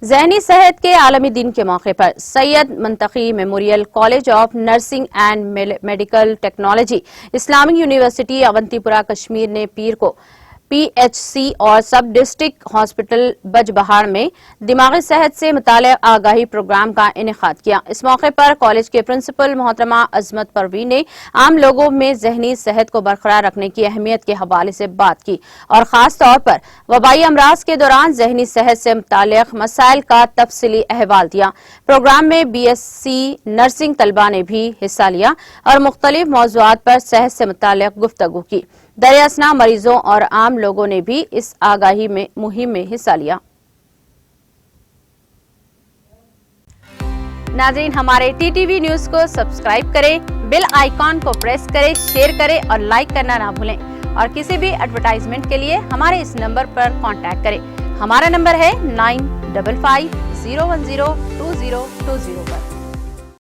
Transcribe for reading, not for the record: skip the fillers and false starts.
ذہنی صحت کے عالمی دن کے موقع پر Syed Mantaqi memorial college of nursing and medical technology Islamic university Awantipora Kashmir نے پیر کو پی ایچ سی اور سب ڈسٹرکٹ ہاسپٹل بج بہاڑ میں دماغی صحت سے متعلق آگاہی پروگرام کا انعقاد کیا۔ اس موقع پر کالج کے پرنسپل محترمہ عظمت پروین نے عام لوگوں میں ذہنی صحت کو برقرار رکھنے کی اہمیت کے حوالے سے بات کی اور خاص طور پر وبائی امراض کے دوران ذہنی صحت سے متعلق مسائل کا تفصیلی احوال دیا۔ پروگرام میں بی ایس سی نرسنگ طلبہ نے بھی حصہ لیا اور مختلف موضوعات پر صحت سے متعلق گفتگو کی۔ درِ اثنا مریضوں اور عام لوگوں نے بھی اس آگاہی مہم میں حصہ لیا۔ ناظرین، ہمارے ٹی ٹی وی نیوز کو سبسکرائب کریں، بیل آئیکن کو پریس کریں، شیئر کریں اور لائک کرنا نہ بھولیں، اور کسی بھی ایڈورٹائزمنٹ کے لیے ہمارے اس نمبر پر کانٹیکٹ کریں۔ ہمارا نمبر ہے 9550102020 پر۔